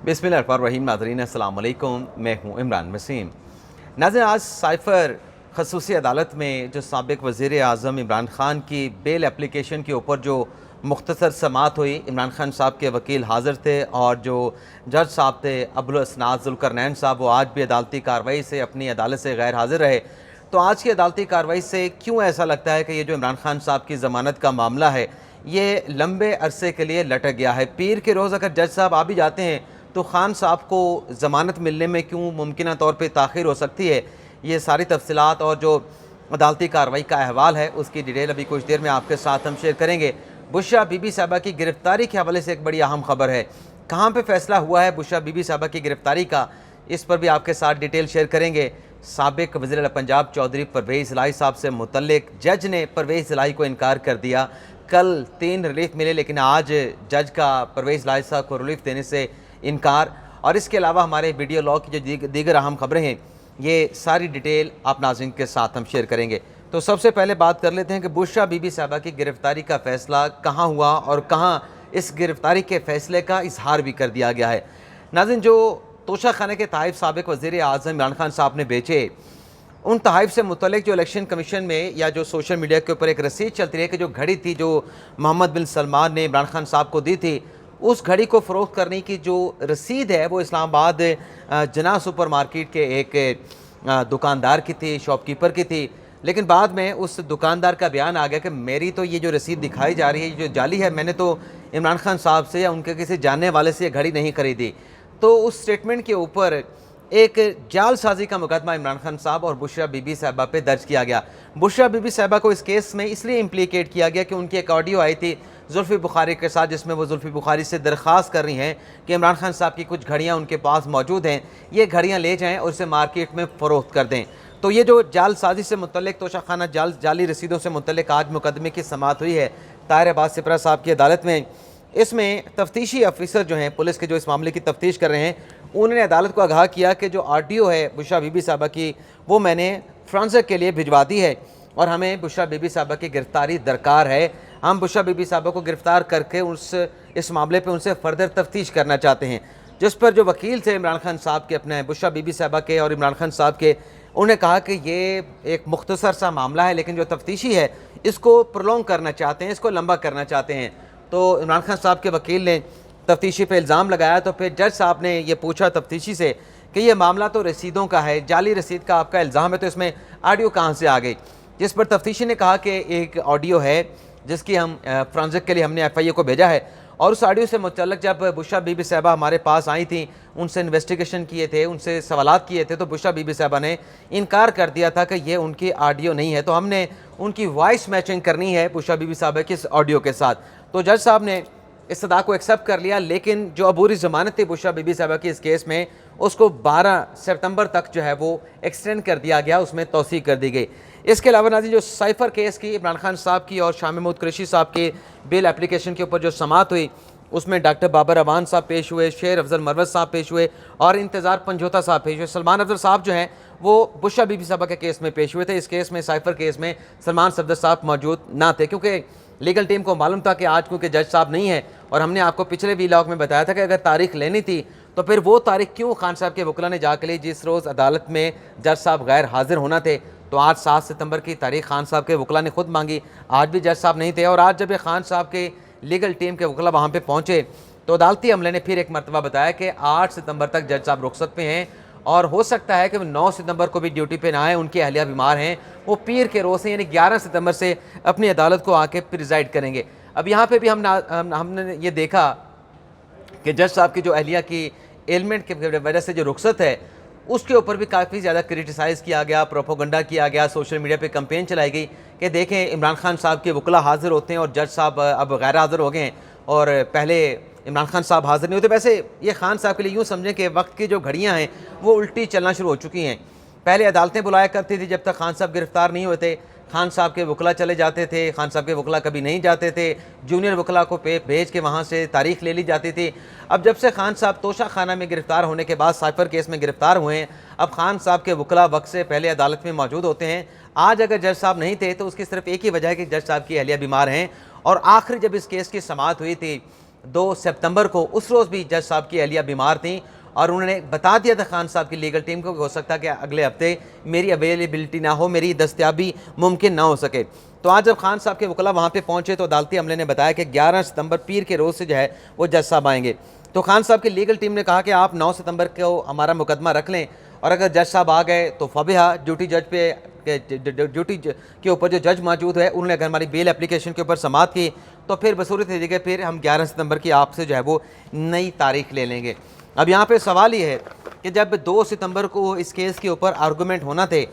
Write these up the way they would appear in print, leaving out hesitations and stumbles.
बिस्मिल्लाहिर्रहमानिर्रहीम। नाज़रीन अस्सलाम वालेकुम, मैं हूँ इमरान वसीम। नाज़रीन, आज साइफ़र ख़ुसूसी अदालत में जो साबिक़ वज़ीर आज़म इमरान ख़ान की बेल एप्लीकेशन के ऊपर जो मुख्तसर समाअत हुई, इमरान ख़ान साहब के वकील हाज़िर थे और जो जज साहब थे अबुल असनाद ज़ुल्करनैन साहब, वो आज भी अदालती कार्रवाई से अपनी अदालत से गैर हाज़िर रहे। तो आज की अदालती कार्रवाई से क्यों ऐसा लगता है कि ये जो इमरान ख़ान साहब की ज़मानत का मामला है, ये लंबे अरसे के लिए लटक गया है। पीर के रोज़ अगर जज साहब आ भी जाते हैं तो ख़ान साहब को ज़मानत मिलने में क्यों मुमकिना तौर पे ताख़ीर हो सकती है। ये सारी तफ़सीलात और जो अदालती कार्रवाई का अहवाल है, उसकी डिटेल अभी कुछ देर में आपके साथ हम शेयर करेंगे। बुशरा बीबी साहिबा की गिरफ़्तारी के हवाले से एक बड़ी अहम खबर है। कहाँ पे फ़ैसला हुआ है बुशरा बीबी साहिबा की गिरफ़्तारी का, इस पर भी आपके साथ डिटेल शेयर करेंगे। साबिक़ वज़ीर पंजाब चौधरी परवेज़ इलाही साहब से मुतल्लिक जज ने परवेज़ इलाही को इनकार कर दिया। कल 3 रिलीफ मिले, लेकिन आज जज का परवेज़ इलाही साहब को रिलीफ देने से इनकार। और इसके अलावा हमारे वीडियो लॉग की जो दीगर अहम खबरें हैं, ये सारी डिटेल आप नाज़रीन के साथ हम शेयर करेंगे। तो सबसे पहले बात कर लेते हैं कि बुशरा बीबी साहिबा की गिरफ़्तारी का फ़ैसला कहाँ हुआ और कहाँ इस गिरफ़्तारी के फ़ैसले का इजहार भी कर दिया गया है। नाज़रीन, जो तोशा खाने के तहफ़ साबिक़ वज़ीर आज़म इमरान ख़ान साहब ने बेचे, उन तहफ़ से मुतल्लिक जो इलेक्शन कमीशन में या जो सोशल मीडिया के ऊपर एक रसीद चलती रही कि जो घड़ी थी जो मोहम्मद बिन सलमान ने इमरान ख़ान साहब को दी थी, उस घड़ी को फ़रोख्त करने की जो रसीद है वो इस्लामाबाद जना सुपर मार्केट के एक दुकानदार की थी, शॉपकीपर की थी। लेकिन बाद में उस दुकानदार का बयान आ गया कि मेरी तो ये जो रसीद दिखाई जा रही है, ये जो जाली है, मैंने तो इमरान ख़ान साहब से या उनके किसी जानने वाले से ये घड़ी नहीं खरीदी। तो उस स्टेटमेंट के ऊपर एक जालसाजी का मुकदमा इमरान ख़ान साहब और बुशरा बीबी साहिबा पे दर्ज किया गया। बुशरा बीबी साहिबा को इस केस में इसलिए इम्प्लीकेट किया गया कि उनकी एक ऑडियो आई थी जुल्फ़ी बुखारी के साथ, जिसमें वो जुल्फ़ी बुखारी से दरख्वास्त कर रही हैं कि इमरान ख़ान साहब की कुछ घड़ियाँ उनके पास मौजूद हैं, ये घड़ियाँ ले जाएँ और इसे मार्केट में फ़रोख्त कर दें। तो ये जो जालसाजी से मुतल्लिक, तोशाखाना जाली रसीदों से मुतल्लिक आज मुकदमे की समाअत हुई है ताहिर अब्बास सिपरा साहब की अदालत में। इसमें तफ्तीशी अफसर जो हैं, पुलिस के जो इस मामले की तफ्तीश कर रहे हैं, उन्होंने अदालत को आगाह किया कि जो ऑडियो है बुशरा बीबी साहिबा की, वो मैंने फ्रांसिक के लिए भिजवा दी है और हमें बुशरा बीबी साहिबा की गिरफ़्तारी दरकार है। हम बुशरा बीबी साहिबा को गिरफ़्तार करके इस मामले पर उनसे फ़र्दर तफ्तीश करना चाहते हैं। जिस पर जो वकील थे इमरान ख़ान साहब के, अपने बुशरा बीबी साहिबा के और इमरान ख़ान साहब के, उन्होंने कहा कि ये एक मुख्तसर सा मामला है, लेकिन जो तफ्तीशी है इसको प्रोलॉन्ग करना चाहते हैं, इसको लंबा करना चाहते हैं। तो इमरान ख़ान साहब के वकील ने तफ्तीशी पे इल्ज़ाम लगाया। तो फिर जज साहब ने ये पूछा तफ्तीशी से कि ये मामला तो रसीदों का है, जाली रसीद का आपका इल्ज़ाम है, तो इसमें ऑडियो कहाँ से आ गई। जिस पर तफ्तीशी ने कहा कि एक ऑडियो है जिसकी हम फ्रांसिक के लिए हमने FIA को भेजा है, और उस ऑडियो से मुतल्लिक जब बुशरा बीबी साहिबा हमारे पास आई थी, उनसे इन्वेस्टिगेशन किए थे, उनसे सवालात किए थे, तो बुशरा बीबी साहिबा ने इनकार कर दिया था कि ये उनकी ऑडियो नहीं है। तो हमने उनकी वॉइस मैचिंग करनी है बुशरा बीबी साहिबा की इस ऑडियो के साथ। तो जज साहब ने इस्तदा को एक्सेप्ट कर लिया, लेकिन जो अबूरी ज़मानत थी बुशरा बीबी साहिबा की इस केस में, उसको 12 सितंबर तक जो है वो एक्सटेंड कर दिया गया, उसमें तौसीक़ कर दी गई। इसके अलावा नाज़रीन, जो साइफ़र केस की इमरान ख़ान साहब की और शाह महमूद कुरैशी साहब के बेल एप्लीकेशन के ऊपर जो समाअत हुई, उसमें डॉक्टर बाबर अवान साहब पेश हुए, शेर अफजल मरवत साहब पेश हुए और इंतज़ार पंजोता साहब पेश हुए। सलमान अफजल साहब जो हैं वो बुशरा बीबी साहिबा के केस में पेश हुए थे। इस केस में, साइफ़र केस में, सलमान सफदर साहब मौजूद ना थे, क्योंकि लीगल टीम को मालूम था कि आज क्योंकि जज साहब नहीं है, और हमने आपको पिछले वीलॉग में बताया था कि अगर तारीख लेनी थी तो फिर वो तारीख क्यों खान साहब के वकला ने जाकर ली जिस रोज़ अदालत में जज साहब गैर हाजिर होना थे। तो आज 7 सितंबर की तारीख खान साहब के वकला ने खुद मांगी, आज भी जज साहब नहीं थे, और आज जब खान साहब के लीगल टीम के वकला वहाँ पर पहुँचे तो अदालती अमले ने फिर एक मरतबा बताया कि 8 सितंबर तक जज साहब रुखसत पे हैं, और हो सकता है कि 9 सितंबर को भी ड्यूटी पे ना आए, उनकी अहलिया बीमार हैं, वो पीर के रोज़ से यानी 11 सितंबर से अपनी अदालत को आके प्रिजाइड करेंगे। अब यहाँ पे भी हमने ये देखा कि जज साहब की जो अहलिया की एलिमेंट की वजह से जो रुखसत है, उसके ऊपर भी काफ़ी ज़्यादा क्रिटिसाइज़ किया गया, प्रोपोगंडा किया गया, सोशल मीडिया पे कैंपेन चलाई गई कि देखें इमरान ख़ान साहब के वकला हाज़िर होते हैं और जज साहब अब गैर हाज़िर हो गए हैं, और पहले इमरान ख़ान साहब हाज़िर नहीं होते। वैसे ये खान साहब के लिए यूँ समझें कि वक्त की जो घड़ियाँ हैं वो उल्टी चलना शुरू हो चुकी हैं। पहले अदालतें बुलाया करती थी जब तक खान साहब गिरफ़्तार नहीं होते, खान साहब के वकला चले जाते थे, खान साहब के वकला कभी नहीं जाते थे, जूनियर वकला को भेज के वहाँ से तारीख ले ली जाती थी। अब जब से खान साहब तोशा खाना में गिरफ़्तार होने के बाद साइफ़र केस में गिरफ़्तार हुए हैं, अब खान साहब के वकला वक्त से पहले अदालत में मौजूद होते हैं। आज अगर जज साहब नहीं थे तो उसकी सिर्फ एक ही वजह है कि जज साहब की अहलिया बीमार हैं। और आखिरी जब इस केस की समाअत हुई थी 2 सितंबर को, उस रोज़ भी जज साहब की अहलिया बीमार थी और उन्होंने बता दिया था खान साहब की लीगल टीम को कि हो सकता है कि अगले हफ्ते मेरी अवेलेबिलिटी ना हो, मेरी दस्तयाबी मुमकिन ना हो सके। तो आज जब खान साहब के वकला वहाँ पे पहुँचे तो अदालती अमले ने बताया कि 11 सितंबर पीर के रोज़ से जो है वो जज साहब आएंगे। तो खान साहब की लीगल टीम ने कहा कि आप 9 सितंबर को हमारा मुकदमा रख लें और अगर जज साहब आ गए तो फबिहा ड्यूटी जज पे ड्यूटी के ऊपर जो जज मौजूद है उन्होंने अगर हमारी बेल एप्लीकेशन के ऊपर समाअत की तो फिर बसूरत तरीके फिर हम 11 सितंबर की आपसे जो है वो नई तारीख ले लेंगे। अब यहाँ पे सवाल ये है कि जब 2 सितंबर को इस केस के ऊपर आर्गूमेंट होना थे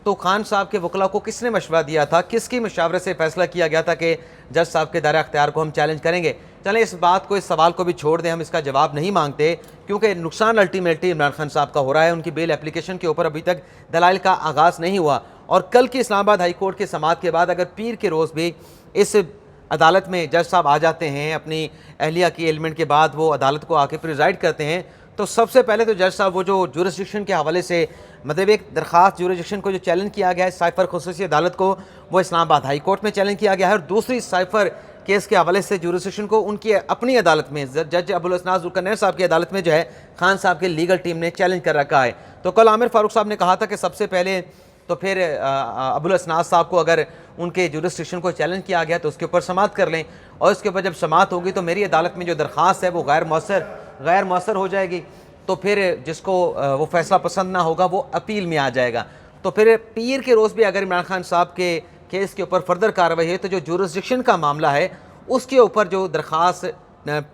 तो खान साहब के वकला को किसने मशवरा दिया था, किसकी मशावरत से फैसला किया गया था कि जज साहब के दायरा अख्तियार को हम चैलेंज करेंगे। चलें इस बात को, इस सवाल को भी छोड़ दें, हम इसका जवाब नहीं मांगते क्योंकि नुकसान अल्टीमेटली इमरान खान साहब का हो रहा है। उनकी बेल एप्लीकेशन के ऊपर अभी तक दलाइल का आगाज़ नहीं हुआ और कल की इस्लामाबाद हाई कोर्ट की समाअत के बाद अगर पीर के रोज़ भी इस अदालत में जज साहब आ जाते हैं, अपनी अहलिया की एलिमेंट के बाद वो अदालत को आके प्रिजाइड करते हैं, तो सबसे पहले तो जज साहब वो जो जुरिस्डिक्शन के हवाले से मतलब एक दरख्वास्त जुरिस्डिक्शन को जो चैलेंज किया गया है साइफर खुसूसी अदालत को, वो इस्लामाबाद हाई कोर्ट में चैलेंज किया गया है और दूसरी साइफर केस के हवाले से जुरिस्डिक्शन को उनकी अपनी अदालत में जज अबुल हसन जुल्करनैन साहब की अदालत में जो है खान साहब की लीगल टीम ने चैलेंज कर रखा है। तो कल आमिर फारूक साहब ने कहा था कि सबसे पहले तो फिर अबुल हसन साहब को अगर उनके जुरिस्डिक्शन को चैलेंज किया गया तो उसके ऊपर समाअत कर लें और उसके ऊपर जब समाअत होगी तो मेरी अदालत में जो दरख्वास्त है वो गैर मौसर हो जाएगी। तो फिर जिसको वो फैसला पसंद ना होगा वो अपील में आ जाएगा। तो फिर पीर के रोज़ भी अगर इमरान खान साहब के केस के ऊपर फर्दर कार्रवाई है तो जो जुरिस्डिक्शन का मामला है उसके ऊपर जो दरख्वास्त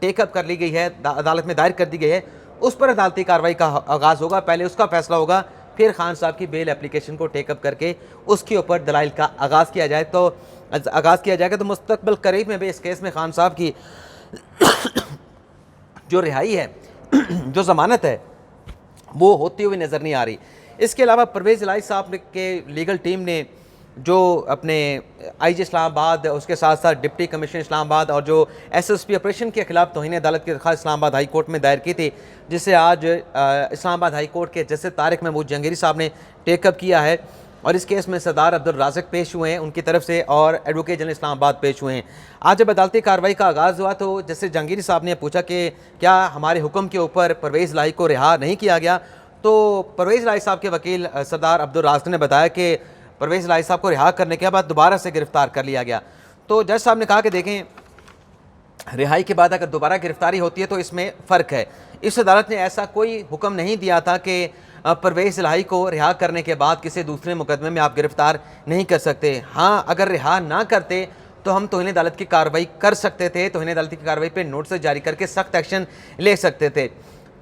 टेकअप कर ली गई है, अदालत में दायर कर दी गई है, उस पर अदालती कार्रवाई का आगाज़ होगा। पहले उसका फैसला होगा, फिर खान साहब की बेल एप्लीकेशन को टेकअप करके उसके ऊपर दलाइल का आगाज़ किया जाएगा। तो मुस्तकबिल करीब में भी इस केस में खान साहब की जो रिहाई है जो ज़मानत है वो होती हुई नज़र नहीं आ रही। इसके अलावा परवेज़ इलाही साहब के लीगल टीम ने जो अपने IG इस्लामाबाद, उसके साथ साथ डिप्टी कमिश्नर इस्लामाबाद और जो SSP ऑपरेशन के खिलाफ तौहीन अदालत की दरख्वास्त इस्लामाबाद हाई कोर्ट में दायर की थी, जिसे आज इस्लामाबाद हाई कोर्ट के जस्टिस तारिक महमूद जहांगीरी साहब ने टेकअप किया है और इस केस में सरदार अब्दुल राज़िक पेश हुए हैं उनकी तरफ से और एडवोकेट जनरल इस्लामाबाद पेश हुए हैं। आज जब अदालती कार्रवाई का आगाज़ हुआ तो जस्टिस जहांगीरी साहब ने पूछा कि क्या हमारे हुक्म के ऊपर परवेज़ इलाही को रिहा नहीं किया गया। तो परवेज़ इलाही साहब के वकील सरदार अब्दुल राज़िक ने बताया कि परवेज़ इलाही साहब को रिहा करने के बाद दोबारा से गिरफ्तार कर लिया गया। तो जज साहब ने कहा कि देखें, रिहाई के बाद अगर दोबारा गिरफ्तारी होती है तो इसमें फ़र्क है। इस अदालत ने ऐसा कोई हुक्म नहीं दिया था कि परवेज़ इलाही को रिहा करने के बाद किसी दूसरे मुकदमे में आप गिरफ़्तार नहीं कर सकते। हाँ, अगर रिहा ना करते तो हम तौहीन अदालत की कार्रवाई कर सकते थे, तौहीन अदालत की कार्रवाई पर नोटिस जारी करके सख्त एक्शन ले सकते थे।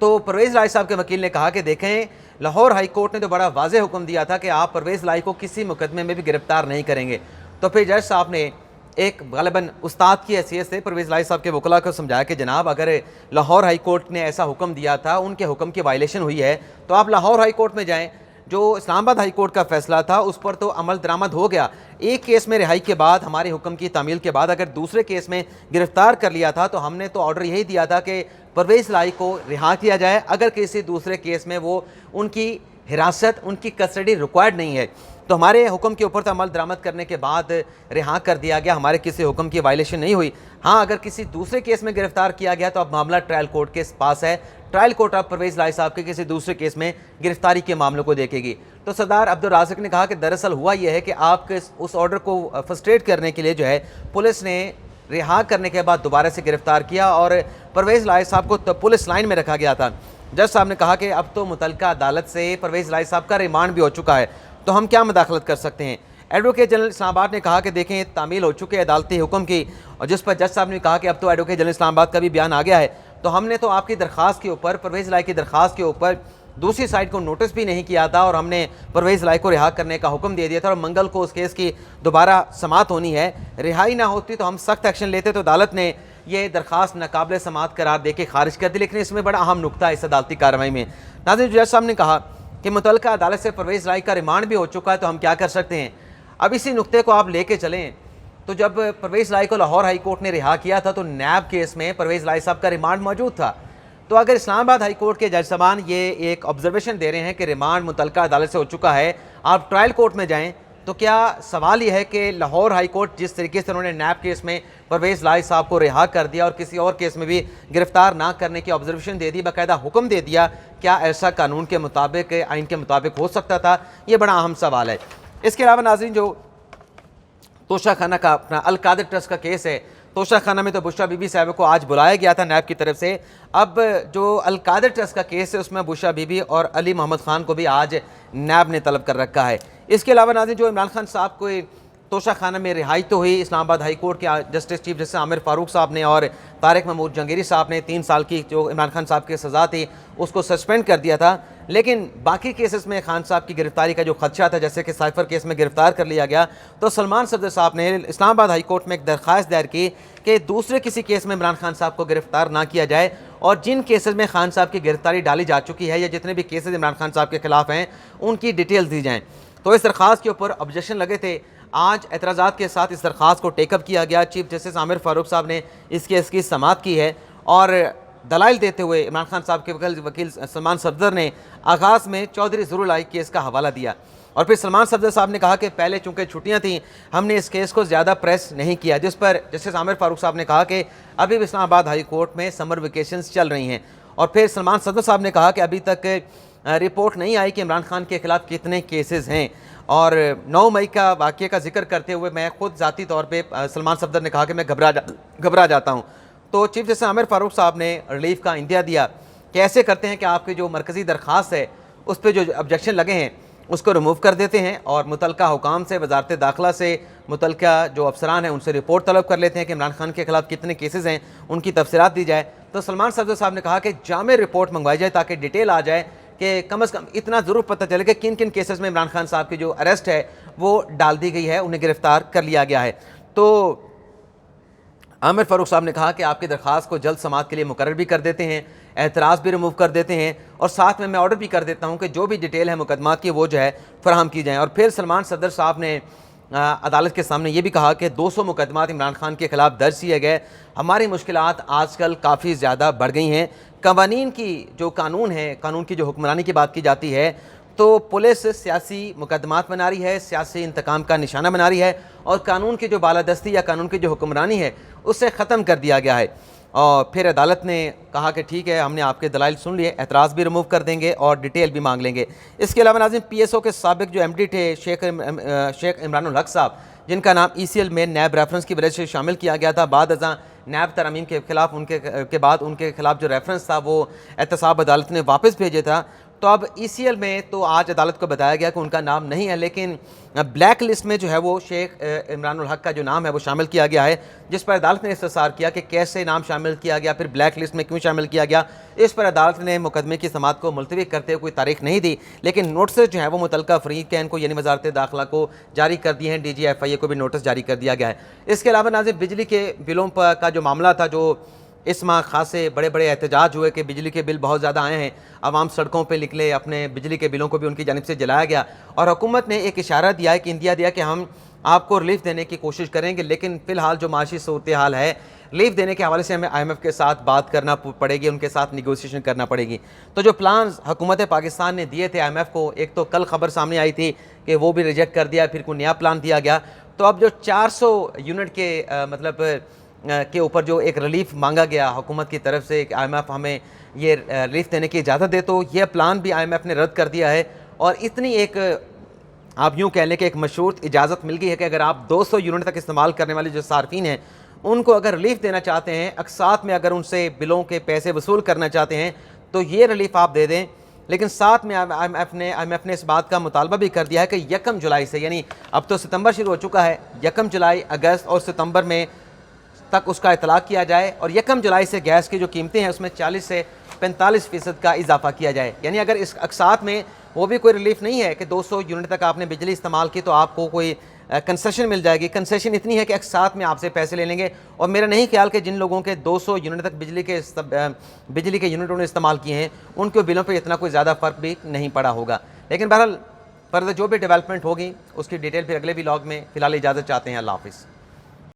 तो परवेज़ इलाही साहब के वकील ने कहा कि देखें, लाहौर हाई कोर्ट ने तो बड़ा वाज़ेह हुक्म दिया था कि आप परवेज़ इलाही को किसी मुकदमे में भी गिरफ्तार नहीं करेंगे। तो फिर जज साहब ने एक गालिबन उस्ताद की हैसियत से परवेज़ इलाही साहब के वकला को समझाया कि जनाब, अगर लाहौर हाई कोर्ट ने ऐसा हुक्म दिया था, उनके हुक्म की वायलेशन हुई है, तो आप लाहौर हाई कोर्ट में जाएँ। जो इस्लामाबाद हाई कोर्ट का फैसला था उस पर तो अमल दरामद हो गया। एक केस में रिहाई के बाद, हमारे हुक्म की तामील के बाद अगर दूसरे केस में गिरफ्तार कर लिया था तो हमने तो ऑर्डर यही दिया था कि परवेज़ इलाही को रिहा किया जाए अगर किसी दूसरे केस में वो उनकी हिरासत, उनकी कस्टडी रिक्वायर्ड नहीं है। तो हमारे हुक्म के ऊपर तो अमल दरामद करने के बाद रिहा कर दिया गया, हमारे किसी हुक्म की वायलेशन नहीं हुई। हाँ, अगर किसी दूसरे केस में गिरफ्तार किया गया तो अब मामला ट्रायल कोर्ट के पास है। ट्रायल कोर्ट अब परवेज़ इलाही साहब के किसी दूसरे केस में गिरफ्तारी के मामलों को देखेगी। तो सरदार अब्दुल राज़िक ने कहा कि दरअसल हुआ यह है कि आपके उस ऑर्डर को फ्रस्ट्रेट करने के लिए जो है पुलिस ने रिहा करने के बाद दोबारा से गिरफ्तार किया और परवेज़ इलाही साहब को तो पुलिस लाइन में रखा गया था। जज साहब ने कहा कि अब तो मुतल्लिका अदालत से परवेज़ इलाही साहब का रिमांड भी हो चुका है, तो हम क्या मदाखलत कर सकते हैं। एडवोकेट जनरल इस्लामाबाद ने कहा कि देखें, तामील हो चुके अदालती हुक्म की, और जिस पर जज साहब ने कहा कि अब तो एडवोकेट जनरल इस्लामाबाद का भी बयान आ गया है, तो हमने तो आपकी दरख्वास्त के ऊपर, परवेज़ इलाही की दरख्वास्त के ऊपर दूसरी साइड को नोटिस भी नहीं किया था और हमने परवेज़ इलाही को रिहा करने का हुक्म दे दिया था और मंगल को उस केस की दोबारा समाअत होनी है। रिहाई ना होती तो हम सख्त एक्शन लेते, तो अदालत ने ये दरख्वास्त नाकाबिल समाअत करार दे के खारिज कर दी। लेकिन इसमें बड़ा अहम नुकता है इस अदालती कार्रवाई में। नाज़रीन, जज साहब ने कहा कि मुतल्लिका अदालत से परवेज़ इलाही का रिमांड भी हो चुका है, तो हम क्या कर सकते हैं। अब इसी नुक्ते को आप लेके चलें तो जब परवेज़ इलाही को लाहौर हाई कोर्ट ने रिहा किया था तो नैब केस में परवेज़ इलाही साहब का रिमांड मौजूद था। तो अगर इस्लामाबाद हाई कोर्ट के जज साहबान ये एक ऑब्जर्वेशन दे रहे हैं कि रिमांड मुतल्लिका अदालत से हो चुका है, आप ट्रायल कोर्ट में जाएं, तो क्या सवाल यह है कि लाहौर हाई कोर्ट जिस तरीके से उन्होंने नैब केस में परवेज़ लाई साहब को रिहा कर दिया और किसी और केस में भी गिरफ्तार ना करने की ऑब्जर्वेशन दे दी, बाकायदा हुक्म दे दिया, क्या ऐसा कानून के मुताबिक, आइन के मुताबिक हो सकता था? ये बड़ा अहम सवाल है। इसके अलावा नाज़रीन, जो तोशा खाना का अपना अल कादिर ट्रस्ट का केस है, तोशा खाना में तो बुशरा बीबी साहब को आज बुलाया गया था नैब की तरफ से। अब जो अल कादिर ट्रस्ट का केस है उसमें बुशरा बीबी और अली मोहम्मद खान को भी आज नैब ने तलब कर रखा है। इसके अलावा नाज़रीन, जो इमरान खान साहब को तोशा खाना में रिहाई तो हुई, इस्लामाबाद हाई कोर्ट के justice chief justice Aamir Farooq साहब ने और तारिक महमूद जंगीरी साहब ने 3 साल की जो इमरान खान साहब की सज़ा थी उसको सस्पेंड कर दिया था। लेकिन बाकी केसेस में खान साहब की गिरफ्तारी का जो खदशा था, जैसे कि साइफर केस में गिरफ्तार कर लिया गया, तो सलमान सफदर साहब ने इस्लामाबाद हाई कोर्ट में एक दरख्वास्त दायर की कि दूसरे किसी केस में इमरान खान साहब को गिरफ्तार ना किया जाए और जिन केसेस में खान साहब की गिरफ्तारी डाली जा चुकी है या जितने भी केसेस इमरान खान साहब के खिलाफ हैं उनकी डिटेल्स दी जाएँ। तो इस दरख्वास्त के ऊपर ऑब्जेक्शन लगे थे। आज एतराज़ात के साथ इस दरख्वास्त को टेकअप किया गया। चीफ जस्टिस आमिर फारूक साहब ने इस केस की समाअत की है और दलाइल देते हुए इमरान खान साहब के वकील सलमान सफदर ने आगाज़ में चौधरी ज़रूर केस का हवाला दिया और फिर सलमान सफदर साहब ने कहा कि पहले चूँकि छुट्टियाँ थी हमने इस केस को ज़्यादा प्रेस नहीं किया, जिस पर जस्टिस आमिर फारूक साहब ने कहा कि अभी भी इस्लामाबाद हाई कोर्ट में समर वेकेशंस चल रही हैं। और फिर सलमान सफदर साहब ने कहा कि अभी तक रिपोर्ट नहीं आई कि इमरान खान के खिलाफ कितने केसेस हैं। और 9 मई का वाक़ये का जिक्र करते हुए मैं खुद ज़ाती तौर पे सलमान सफदर ने कहा कि मैं घबरा जाता हूँ। तो चीफ जस्टिस आमिर फारूक साहब ने रिलीफ का इंदिया दिया कि ऐसे करते हैं कि आपकी जो मरकज़ी दरख्वास्त है उस पर जो ऑब्जेक्शन लगे हैं उसको रिमूव कर देते हैं और मुतलका हुकाम से, वजारत दाखिला से, मुतलका जो अफसरान हैं उनसे रिपोर्ट तलब कर लेते हैं कि इमरान खान के खिलाफ कितने केसेस हैं, उनकी तफसीरात दी जाए। तो सलमान सफदर साहब ने कहा कि जामे रिपोर्ट मंगवाई जाए ताकि डिटेल आ जाए कि कम से कम इतना ज़रूर पता चले कि किन किन केसेस में इमरान खान साहब की जो अरेस्ट है वो डाल दी गई है, उन्हें गिरफ्तार कर लिया गया है। तो आमिर फारूक साहब ने कहा कि आपकी दरख्वास्त को जल्द समाअत के लिए मुकर्रर भी कर देते हैं, एतराज़ भी रिमूव कर देते हैं और साथ में मैं ऑर्डर भी कर देता हूं कि जो भी डिटेल है मुकदमात की वो जो है फराहम की जाए। और फिर सलमान सफदर साहब ने अदालत के सामने ये भी कहा कि 200 मुकदमात इमरान खान के खिलाफ दर्ज किए गए, हमारी मुश्किलात आजकल काफ़ी ज़्यादा बढ़ गई हैं। कवानीन की जो कानून है, कानून की जो हुक्मरानी की बात की जाती है तो पुलिस सियासी मुकदमात बना रही है, सियासी इंतकाम का निशाना बना रही है और कानून की जो बालादस्ती या कानून की जो हुक्मरानी है उससे ख़त्म कर दिया गया है। और फिर अदालत ने कहा कि ठीक है, हमने आपके दलाइल सुन लिए, एतराज़ भी रिमूव कर देंगे और डिटेल भी मांग लेंगे। इसके अलावा नाज़रीन, PSO के साबिक जो MD थे शेख इमरानुल हक साहब, जिनका नाम ECL में नैब रेफरेंस की वजह से शामिल किया गया था, बाद अज़ां नैब तरमीम के खिलाफ उनके बाद उनके खिलाफ जो रेफरेंस था वो एहतसाब अदालत ने वापस भेजे था। तो अब ECL में तो आज अदालत को बताया गया कि उनका नाम नहीं है, लेकिन ब्लैक लिस्ट में जो है वो शेख इमरानुल हक का जो नाम है वो शामिल किया गया है, जिस पर अदालत ने इस्तफसार किया कि कैसे नाम शामिल किया गया, फिर ब्लैक लिस्ट में क्यों शामिल किया गया। इस पर अदालत ने मुकदमे की समाअत को मुलतवी करते हुए कोई तारीख नहीं दी, लेकिन नोटिस जो है वो मुतलका फरीकैन को यानी वजारत दाखिला को जारी कर दिए हैं। DG FIA को भी नोटिस जारी कर दिया गया है। इसके अलावा नाज़रीन, बिजली के बिलों पर का जो मामला था, जो इस माह खासे बड़े बड़े एहतजाज हुए कि बिजली के बिल बहुत ज़्यादा आए हैं, आवाम सड़कों पे निकले, अपने बिजली के बिलों को भी उनकी जानिब से जलाया गया और हुकूमत ने एक इशारा दिया है कि इंदिया दिया कि हम आपको रिलीफ देने की कोशिश करेंगे, लेकिन फ़िलहाल जो माशी सूरत हाल है, रिलीफ देने के हवाले से हमें IMF के साथ बात करना पड़ेगी, उनके साथ निगोसिएशन करना पड़ेगी। तो जो प्लान हुकूमत पाकिस्तान ने दिए थे IMF को, एक तो कल खबर सामने आई थी कि वो भी रिजेक्ट कर दिया, फिर कोई नया प्लान दिया गया। तो अब जो 400 यूनिट के के ऊपर जो एक रिलीफ मांगा गया हुकूमत की तरफ से कि IMF हमें ये रिलीफ देने की इजाज़त दे, तो यह प्लान भी IMF ने रद्द कर दिया है। और इतनी एक आप यूँ कह लें कि एक मशरूत इजाज़त मिल गई है कि अगर आप 200 यूनिट तक इस्तेमाल करने वाले जो सार्फिन हैं उनको अगर रिलीफ देना चाहते हैं, अक़सात में अगर उनसे बिलों के पैसे वसूल करना चाहते हैं तो ये रिलीफ आप दे दें। लेकिन साथ में IMF ने इस बात का मुतालबा भी कर दिया है कि 1 जुलाई से, यानी अब तो सितंबर शुरू हो चुका है, 1 जुलाई, अगस्त और सितंबर में तक उसका इतलाक़ किया जाए और 1 जुलाई से गैस की जो कीमतें हैं उसमें 40 से 45% का इजाफा किया जाए। यानी अगर इस अक़सात में वो भी कोई रिलीफ नहीं है कि 200 यूनिट तक आपने बिजली इस्तेमाल की तो आपको कोई कंसेशन मिल जाएगी। कंसेशन इतनी है कि अक़सात में आपसे पैसे ले लेंगे और मेरा नहीं ख्याल कि जिन लोगों के 200 यूनिट तक बिजली के यूनिट उन्होंने इस्तेमाल किए हैं उनके बिलों पर इतना कोई ज़्यादा फ़र्क भी नहीं पड़ा होगा। लेकिन बहरहाल फर्दर जो भी डेवलपमेंट होगी उसकी डिटेल फिर अगले व्लॉग में। फ़िलहाल इजाज़त चाहते हैं। अल्लाह हाफ़िज़।